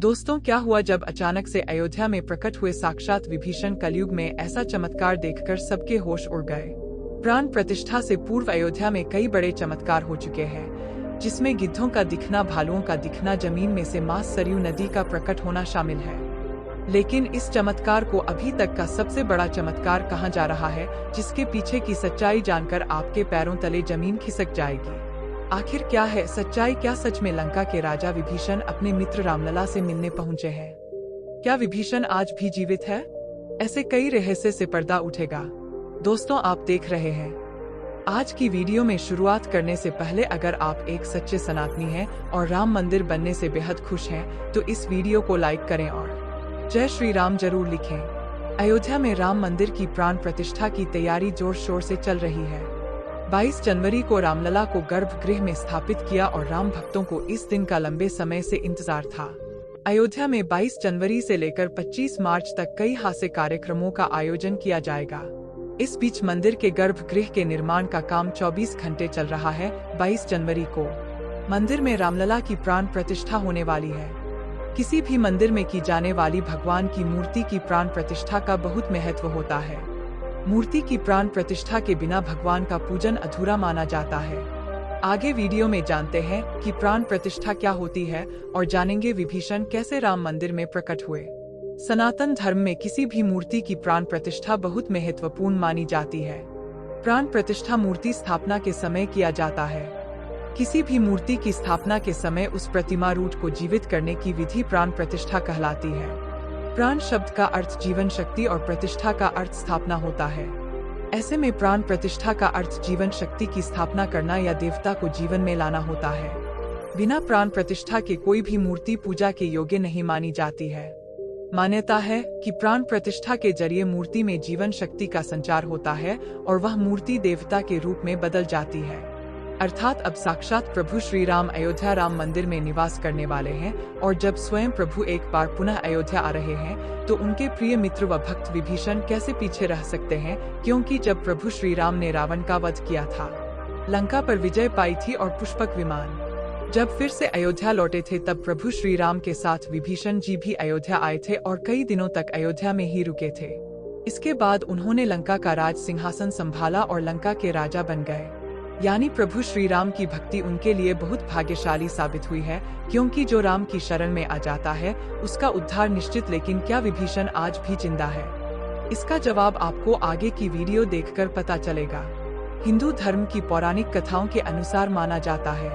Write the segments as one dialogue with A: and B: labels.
A: दोस्तों, क्या हुआ जब अचानक से अयोध्या में प्रकट हुए साक्षात विभीषण? कलयुग में ऐसा चमत्कार देखकर सबके होश उड़ गए। प्राण प्रतिष्ठा से पूर्व अयोध्या में कई बड़े चमत्कार हो चुके हैं, जिसमें गिद्धों का दिखना, भालुओं का दिखना, जमीन में से मां सरयू नदी का प्रकट होना शामिल है। लेकिन इस चमत्कार को अभी तक का सबसे बड़ा चमत्कार कहा जा रहा है, जिसके पीछे की सच्चाई जानकर आपके पैरों तले जमीन खिसक जाएगी। आखिर क्या है सच्चाई? क्या सच में लंका के राजा विभीषण अपने मित्र रामलला से मिलने पहुंचे हैं? क्या विभीषण आज भी जीवित है? ऐसे कई रहस्य से पर्दा उठेगा। दोस्तों, आप देख रहे हैं आज की वीडियो में। शुरुआत करने से पहले अगर आप एक सच्चे सनातनी हैं और राम मंदिर बनने से बेहद खुश हैं, तो इस वीडियो को लाइक करें और जय श्री राम जरूर लिखें। अयोध्या में राम मंदिर की प्राण प्रतिष्ठा की तैयारी जोर शोर से चल रही है। 22 जनवरी को रामलला को गर्भगृह में स्थापित किया और राम भक्तों को इस दिन का लंबे समय से इंतजार था। अयोध्या में 22 जनवरी से लेकर 25 मार्च तक कई हास्य कार्यक्रमों का आयोजन किया जाएगा। इस बीच मंदिर के गर्भगृह के निर्माण का काम 24 घंटे चल रहा है। 22 जनवरी को मंदिर में रामलला की प्राण प्रतिष्ठा होने वाली है। किसी भी मंदिर में की जाने वाली भगवान की मूर्ति की प्राण प्रतिष्ठा का बहुत महत्व होता है। मूर्ति की प्राण प्रतिष्ठा के बिना भगवान का पूजन अधूरा माना जाता है। आगे वीडियो में जानते हैं कि प्राण प्रतिष्ठा क्या होती है और जानेंगे विभीषण कैसे राम मंदिर में प्रकट हुए। सनातन धर्म में किसी भी मूर्ति की प्राण प्रतिष्ठा बहुत महत्वपूर्ण मानी जाती है। प्राण प्रतिष्ठा मूर्ति स्थापना के समय किया जाता है। किसी भी मूर्ति की स्थापना के समय उस प्रतिमा रूप को जीवित करने की विधि प्राण प्रतिष्ठा कहलाती है। प्राण शब्द का अर्थ जीवन शक्ति और प्रतिष्ठा का अर्थ स्थापना होता है। ऐसे में प्राण प्रतिष्ठा का अर्थ जीवन शक्ति की स्थापना करना या देवता को जीवन में लाना होता है। बिना प्राण प्रतिष्ठा के कोई भी मूर्ति पूजा के योग्य नहीं मानी जाती है। मान्यता है कि प्राण प्रतिष्ठा के जरिए मूर्ति में जीवन शक्ति का संचार होता है और वह मूर्ति देवता के रूप में बदल जाती है। अर्थात अब साक्षात प्रभु श्री राम अयोध्या राम मंदिर में निवास करने वाले हैं और जब स्वयं प्रभु एक बार पुनः अयोध्या आ रहे हैं, तो उनके प्रिय मित्र व भक्त विभीषण कैसे पीछे रह सकते हैं? क्योंकि जब प्रभु श्री राम ने रावण का वध किया था, लंका पर विजय पाई थी और पुष्पक विमान जब फिर से अयोध्या लौटे थे, तब प्रभु श्री राम के साथ विभीषण जी भी अयोध्या आए थे और कई दिनों तक अयोध्या में ही रुके थे। इसके बाद उन्होंने लंका का राज सिंहासन संभाला और लंका के राजा बन गए। यानी प्रभु श्री राम की भक्ति उनके लिए बहुत भाग्यशाली साबित हुई है, क्योंकि जो राम की शरण में आ जाता है उसका उद्धार निश्चित। लेकिन क्या विभीषण आज भी जिंदा है? इसका जवाब आपको आगे की वीडियो देखकर पता चलेगा। हिंदू धर्म की पौराणिक कथाओं के अनुसार माना जाता है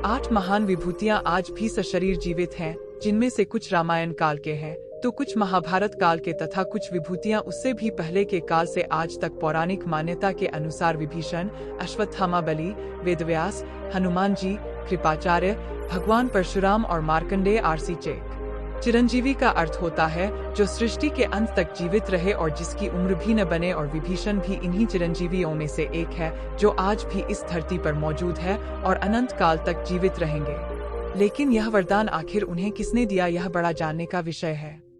A: 8 महान विभूतियां आज भी सशरीर जीवित हैं, जिनमें से कुछ रामायण काल के हैं, तो कुछ महाभारत काल के तथा कुछ विभूतियां उससे भी पहले के काल से। आज तक पौराणिक मान्यता के अनुसार विभीषण, अश्वत्थामा बलि, वेदव्यास, हनुमान जी, कृपाचार्य, भगवान परशुराम और मार्कंडेय आरसी चेक। चिरंजीवी का अर्थ होता है जो सृष्टि के अंत तक जीवित रहे और जिसकी उम्र भी न बने, और विभीषण भी इन्हीं चिरंजीवियों में से एक है, जो आज भी इस धरती पर मौजूद है और अनंत काल तक जीवित रहेंगे। लेकिन यह वरदान आखिर उन्हें किसने दिया, यह बड़ा जानने का विषय है।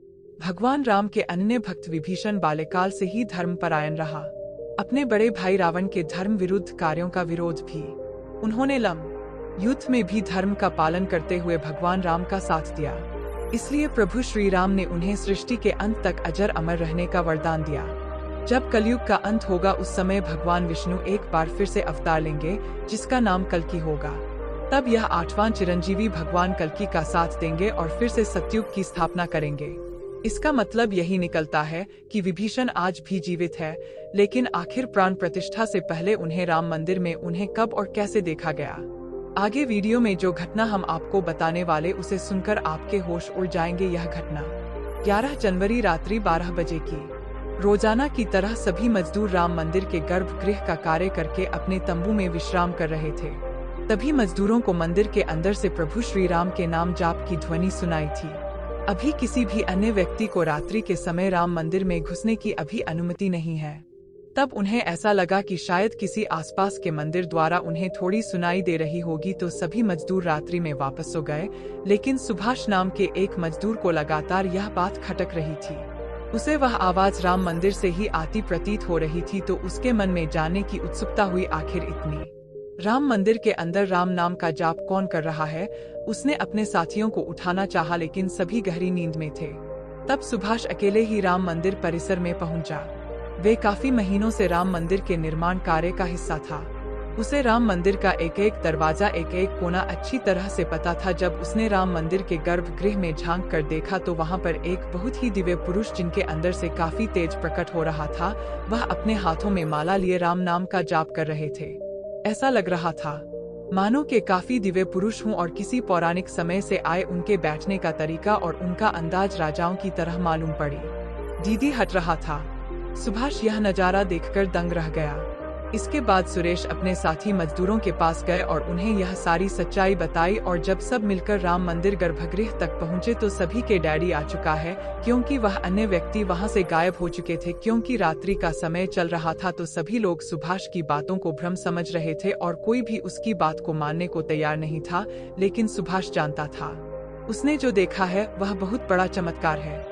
A: भगवान राम के अन्य भक्त विभीषण बाल्यकाल से ही धर्मपरायण रहा। अपने बड़े भाई रावण के धर्म विरुद्ध कार्यों का विरोध भी उन्होंने युद्ध में भी धर्म का पालन करते हुए भगवान राम का साथ दिया। इसलिए प्रभु श्री राम ने उन्हें सृष्टि के अंत तक अजर अमर रहने का वरदान दिया। जब कलयुग का अंत होगा, उस समय भगवान विष्णु एक बार फिर से अवतार लेंगे, जिसका नाम कल्कि होगा। तब यह 8वां चिरंजीवी भगवान कल्कि का साथ देंगे और फिर से सतयुग की स्थापना करेंगे। इसका मतलब यही निकलता है कि विभीषण आज भी जीवित है। लेकिन आखिर प्राण प्रतिष्ठा से पहले उन्हें राम मंदिर में उन्हें कब और कैसे देखा गया? आगे वीडियो में जो घटना हम आपको बताने वाले, उसे सुनकर आपके होश उड़ जाएंगे। यह घटना 11 जनवरी रात्रि 12 बजे की। रोजाना की तरह सभी मजदूर राम मंदिर के गर्भगृह का कार्य करके अपने तंबू में विश्राम कर रहे थे। तभी मजदूरों को मंदिर के अंदर से प्रभु श्री राम के नाम जाप की ध्वनि सुनाई थी। अभी किसी भी अन्य व्यक्ति को रात्रि के समय राम मंदिर में घुसने की अभी अनुमति नहीं है। तब उन्हें ऐसा लगा कि शायद किसी आसपास के मंदिर द्वारा उन्हें थोड़ी सुनाई दे रही होगी, तो सभी मजदूर रात्रि में वापस सो गए। लेकिन सुभाष नाम के एक मजदूर को लगातार यह बात खटक रही थी। उसे वह आवाज राम मंदिर से ही आती प्रतीत हो रही थी, तो उसके मन में जानने की उत्सुकता हुई, आखिर इतनी राम मंदिर के अंदर राम नाम का जाप कौन कर रहा है? उसने अपने साथियों को उठाना चाहा लेकिन सभी गहरी नींद में थे। तब सुभाष अकेले ही राम मंदिर परिसर में पहुंचा। वे काफी महीनों से राम मंदिर के निर्माण कार्य का हिस्सा था। उसे राम मंदिर का एक एक दरवाजा, एक एक कोना अच्छी तरह से पता था। जब उसने राम मंदिर के गर्भगृह में झांक कर देखा तो वहां पर एक बहुत ही दिव्य पुरुष, जिनके अंदर से काफी तेज प्रकट हो रहा था, वह अपने हाथों में माला लिए राम नाम का जाप कर रहे थे। ऐसा लग रहा था मानो के काफी दिव्य पुरुष हों और किसी पौराणिक समय से आए। उनके बैठने का तरीका और उनका अंदाज राजाओं की तरह मालूम पड़ी। दीदी हट रहा था। सुभाष यह नजारा देखकर दंग रह गया। इसके बाद सुरेश अपने साथी मजदूरों के पास गए और उन्हें यह सारी सच्चाई बताई। और जब सब मिलकर राम मंदिर गर्भगृह तक पहुंचे तो सभी के डैडी आ चुका है, क्योंकि वह अन्य व्यक्ति वहां से गायब हो चुके थे। क्योंकि रात्रि का समय चल रहा था तो सभी लोग सुभाष की बातों को भ्रम समझ रहे थे और कोई भी उसकी बात को मानने को तैयार नहीं था। लेकिन सुभाष जानता था उसने जो देखा है वह बहुत बड़ा चमत्कार है।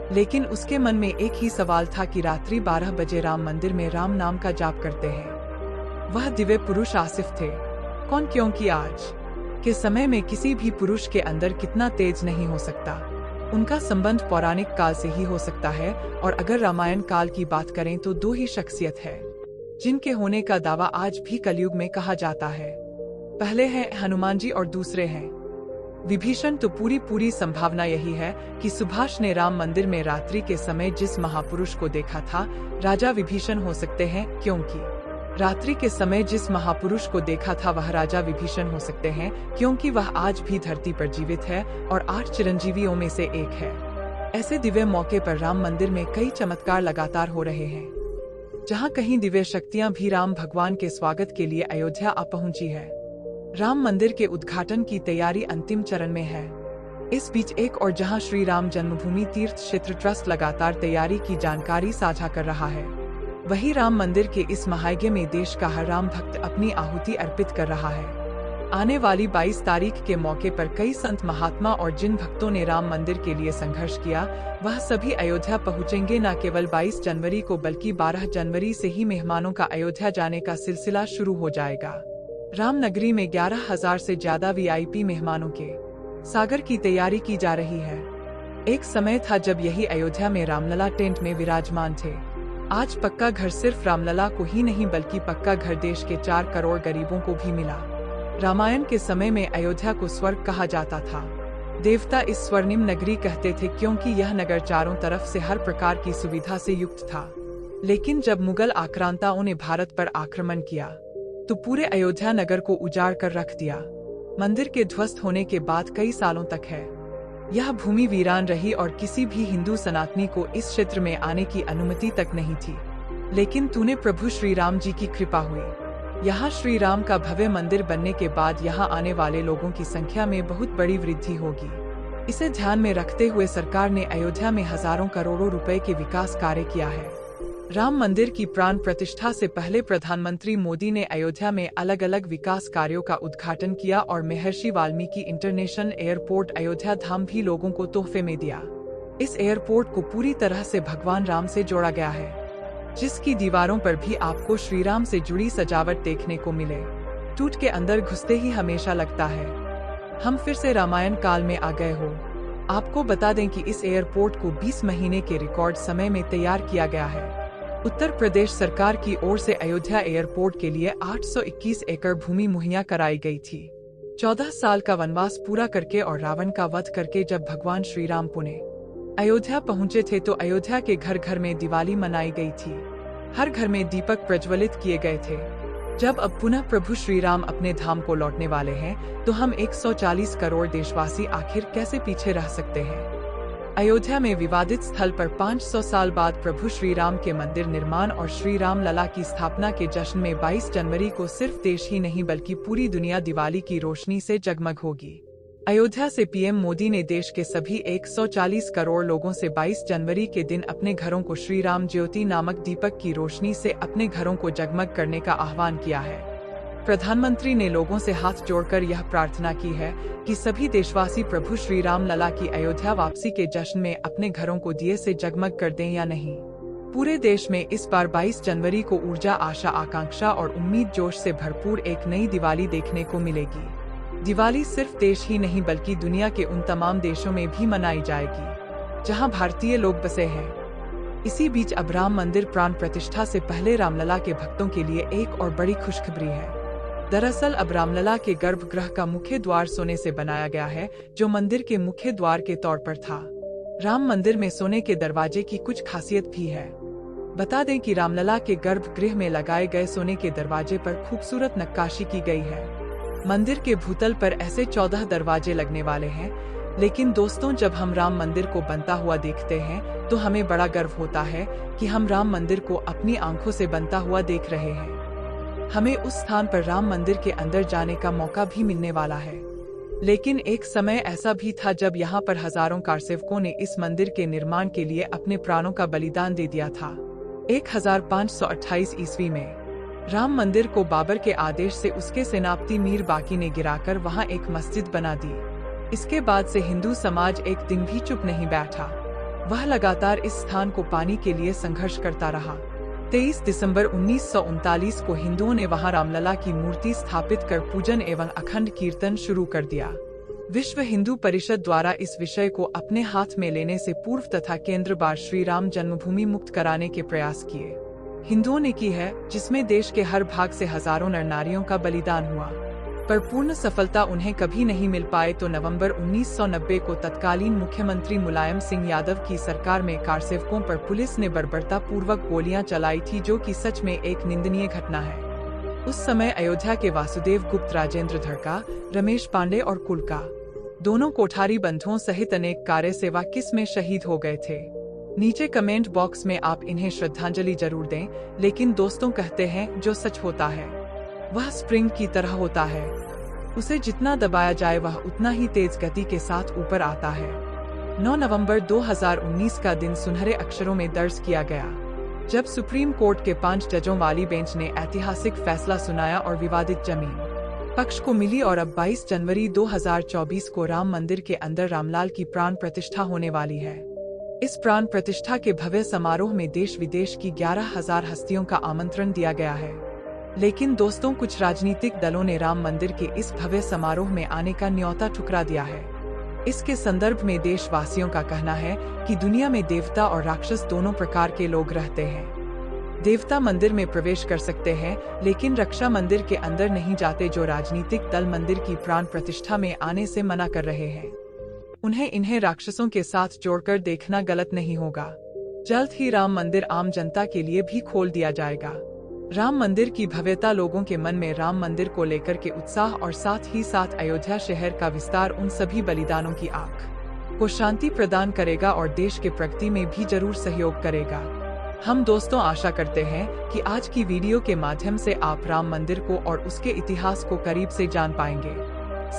A: लेकिन उसके मन में एक ही सवाल था कि रात्रि 12 बजे राम मंदिर में राम नाम का जाप करते हैं वह दिव्य पुरुष आसिफ थे। कौन? क्योंकि आज के समय में किसी भी पुरुष के अंदर कितना तेज नहीं हो सकता। उनका संबंध पौराणिक काल से ही हो सकता है। और अगर रामायण काल की बात करें तो दो ही शख्सियत है जिनके होने का दावा आज भी कलयुग में कहा जाता है। पहले हैं हनुमान जी और दूसरे हैं विभीषण। तो पूरी संभावना यही है कि सुभाष ने राम मंदिर में रात्रि के समय जिस महापुरुष को देखा था राजा विभीषण हो सकते हैं। क्योंकि रात्रि के समय जिस महापुरुष को देखा था वह राजा विभीषण हो सकते हैं, क्योंकि वह आज भी धरती पर जीवित है और 8 चिरंजीवियों में से एक है। ऐसे दिव्य मौके पर राम मंदिर में कई चमत्कार लगातार हो रहे हैं। जहाँ कहीं दिव्य शक्तियाँ भी राम भगवान के स्वागत के लिए अयोध्या आ पहुंची है। राम मंदिर के उद्घाटन की तैयारी अंतिम चरण में है। इस बीच एक और जहां श्री राम जन्मभूमि तीर्थ क्षेत्र ट्रस्ट लगातार तैयारी की जानकारी साझा कर रहा है, वहीं राम मंदिर के इस महायज्ञ में देश का हर राम भक्त अपनी आहुति अर्पित कर रहा है। आने वाली 22 तारीख के मौके पर कई संत महात्मा और जिन भक्तों ने राम मंदिर के लिए संघर्ष किया वह सभी अयोध्या पहुंचेंगे। न केवल 22 जनवरी को बल्कि 12 जनवरी से ही मेहमानों का अयोध्या जाने का सिलसिला शुरू हो जाएगा। राम नगरी में 11,000 से ज्यादा VIP मेहमानों के सागर की तैयारी की जा रही है। एक समय था जब यही अयोध्या में रामलला टेंट में विराजमान थे। आज पक्का घर सिर्फ रामलला को ही नहीं बल्कि पक्का घर देश के 4 करोड़ गरीबों को भी मिला। रामायण के समय में अयोध्या को स्वर्ग कहा जाता था। देवता इस स्वर्णिम नगरी कहते थे क्योंकि यह नगर चारों तरफ से हर प्रकार की सुविधा से युक्त था। लेकिन जब मुगल आक्रांताओं ने भारत पर आक्रमण किया तो पूरे अयोध्या नगर को उजाड़ कर रख दिया। मंदिर के ध्वस्त होने के बाद कई सालों तक है यह भूमि वीरान रही और किसी भी हिंदू सनातनी को इस क्षेत्र में आने की अनुमति तक नहीं थी। लेकिन तूने प्रभु श्री राम जी की कृपा हुई। यहाँ श्री राम का भव्य मंदिर बनने के बाद यहाँ आने वाले लोगों की संख्या में बहुत बड़ी वृद्धि होगी। इसे ध्यान में रखते हुए सरकार ने अयोध्या में हजारों करोड़ों रुपए के विकास कार्य किया है। राम मंदिर की प्राण प्रतिष्ठा से पहले प्रधानमंत्री मोदी ने अयोध्या में अलग अलग विकास कार्यों का उद्घाटन किया और महर्षि वाल्मीकि इंटरनेशनल एयरपोर्ट अयोध्या धाम भी लोगों को तोहफे में दिया। इस एयरपोर्ट को पूरी तरह से भगवान राम से जोड़ा गया है, जिसकी दीवारों पर भी आपको श्री राम से जुड़ी सजावट देखने को मिले। टूट के अंदर घुसते ही हमेशा लगता है हम फिर से रामायण काल में आ गए हो। आपको बता दें कि इस एयरपोर्ट को 20 महीने के रिकॉर्ड समय में तैयार किया गया है। उत्तर प्रदेश सरकार की ओर से अयोध्या एयरपोर्ट के लिए 821 एकड़ भूमि मुहैया कराई गई थी। 14 साल का वनवास पूरा करके और रावण का वध करके जब भगवान श्री राम पुणे अयोध्या पहुंचे थे तो अयोध्या के घर घर में दिवाली मनाई गई थी। हर घर में दीपक प्रज्वलित किए गए थे। जब अब पुनः प्रभु श्री राम अपने धाम को लौटने वाले हैं तो हम 140 करोड़ देशवासी आखिर कैसे पीछे रह सकते हैं। अयोध्या में विवादित स्थल पर 500 साल बाद प्रभु श्री राम के मंदिर निर्माण और श्री राम लला की स्थापना के जश्न में 22 जनवरी को सिर्फ देश ही नहीं बल्कि पूरी दुनिया दिवाली की रोशनी से जगमग होगी। अयोध्या से PM मोदी ने देश के सभी 140 करोड़ लोगों से 22 जनवरी के दिन अपने घरों को श्री राम ज्योति नामक दीपक की रोशनी से अपने घरों को जगमग करने का आह्वान किया है। प्रधानमंत्री ने लोगों से हाथ जोड़कर यह प्रार्थना की है कि सभी देशवासी प्रभु श्री राम लला की अयोध्या वापसी के जश्न में अपने घरों को दिए से जगमग कर दें या नहीं। पूरे देश में इस बार 22 जनवरी को ऊर्जा, आशा, आकांक्षा और उम्मीद जोश से भरपूर एक नई दिवाली देखने को मिलेगी। दिवाली सिर्फ देश ही नहीं बल्कि दुनिया के उन तमाम देशों में भी मनाई जाएगी जहां भारतीय लोग बसे हैं। इसी बीच अब राम मंदिर प्राण प्रतिष्ठा से पहले रामलला के भक्तों के लिए एक और बड़ी खुशखबरी है। दरअसल अब रामलला के गर्भगृह का मुख्य द्वार सोने से बनाया गया है, जो मंदिर के मुख्य द्वार के तौर पर था। राम मंदिर में सोने के दरवाजे की कुछ खासियत भी है। बता दें कि रामलला के गर्भगृह में लगाए गए सोने के दरवाजे पर खूबसूरत नक्काशी की गई है। मंदिर के भूतल पर ऐसे 14 दरवाजे लगने वाले हैं। लेकिन दोस्तों, जब हम राम मंदिर को बनता हुआ देखते हैं तो हमें बड़ा गर्व होता है कि हम राम मंदिर को अपनी आंखों से बनता हुआ देख रहे हैं। हमें उस स्थान पर राम मंदिर के अंदर जाने का मौका भी मिलने वाला है। लेकिन एक समय ऐसा भी था जब यहाँ पर हजारों कारसेवकों ने इस मंदिर के निर्माण के लिए अपने प्राणों का बलिदान दे दिया था। 1528 ईस्वी में राम मंदिर को बाबर के आदेश से उसके सेनापति मीर बाकी ने गिराकर वहाँ एक मस्जिद बना दी। इसके बाद से हिंदू समाज एक दिन भी चुप नहीं बैठा। वह लगातार इस स्थान को पाने के लिए संघर्ष करता रहा। 23 दिसंबर 1939 को हिंदुओं ने वहां रामलला की मूर्ति स्थापित कर पूजन एवं अखंड कीर्तन शुरू कर दिया। विश्व हिंदू परिषद द्वारा इस विषय को अपने हाथ में लेने से पूर्व तथा केंद्र बार श्री राम जन्मभूमि मुक्त कराने के प्रयास किए हिंदुओं ने की है, जिसमें देश के हर भाग से हजारों नर नारियों का बलिदान हुआ, पर पूर्ण सफलता उन्हें कभी नहीं मिल पाए। तो नवंबर 1990 को तत्कालीन मुख्यमंत्री मुलायम सिंह यादव की सरकार में कारसेवकों पर पुलिस ने बर्बरता पूर्वक गोलियां चलाई थी, जो कि सच में एक निंदनीय घटना है। उस समय अयोध्या के वासुदेव गुप्त, राजेंद्र धड़का, रमेश पांडे और कुलका दोनों कोठारी बंधुओं सहित अनेक कार्य सेवा किस में शहीद हो गए थे। नीचे कमेंट बॉक्स में आप इन्हें श्रद्धांजलि जरूर दें। लेकिन दोस्तों, कहते हैं जो सच होता है वह स्प्रिंग की तरह होता है। उसे जितना दबाया जाए वह उतना ही तेज गति के साथ ऊपर आता है। 9 नवंबर 2019 का दिन सुनहरे अक्षरों में दर्ज किया गया, जब सुप्रीम कोर्ट के 5 जजों वाली बेंच ने ऐतिहासिक फैसला सुनाया और विवादित जमीन पक्ष को मिली। और अब 22 जनवरी 2024 को राम मंदिर के अंदर रामलाल की प्राण प्रतिष्ठा होने वाली है। इस प्राण प्रतिष्ठा के भव्य समारोह में देश विदेश की 11,000 हस्तियों का आमंत्रण दिया गया है। लेकिन दोस्तों, कुछ राजनीतिक दलों ने राम मंदिर के इस भव्य समारोह में आने का न्योता ठुकरा दिया है। इसके संदर्भ में देशवासियों का कहना है कि दुनिया में देवता और राक्षस दोनों प्रकार के लोग रहते हैं। देवता मंदिर में प्रवेश कर सकते हैं, लेकिन रक्षा मंदिर के अंदर नहीं जाते। जो राजनीतिक दल मंदिर की प्राण प्रतिष्ठा में आने से मना कर रहे हैं, इन्हें राक्षसों के साथ जोड़कर देखना गलत नहीं होगा। जल्द ही राम मंदिर आम जनता के लिए भी खोल दिया जाएगा। राम मंदिर की भव्यता लोगों के मन में राम मंदिर को लेकर के उत्साह और साथ ही साथ अयोध्या शहर का विस्तार उन सभी बलिदानों की आग को शांति प्रदान करेगा और देश के प्रगति में भी जरूर सहयोग करेगा। हम दोस्तों आशा करते हैं कि आज की वीडियो के माध्यम से आप राम मंदिर को और उसके इतिहास को करीब से जान पाएंगे।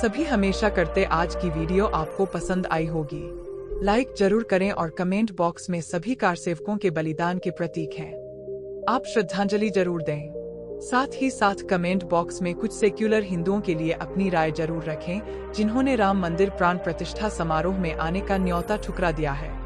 A: सभी हमेशा करते आज की वीडियो आपको पसंद आई होगी। लाइक जरूर करें और कमेंट बॉक्स में सभी कारसेवकों के बलिदान के प्रतीक हैं आप श्रद्धांजलि जरूर दें। साथ ही साथ कमेंट बॉक्स में कुछ सेक्युलर हिंदुओं के लिए अपनी राय जरूर रखें, जिन्होंने राम मंदिर प्राण प्रतिष्ठा समारोह में आने का न्योता ठुकरा दिया है।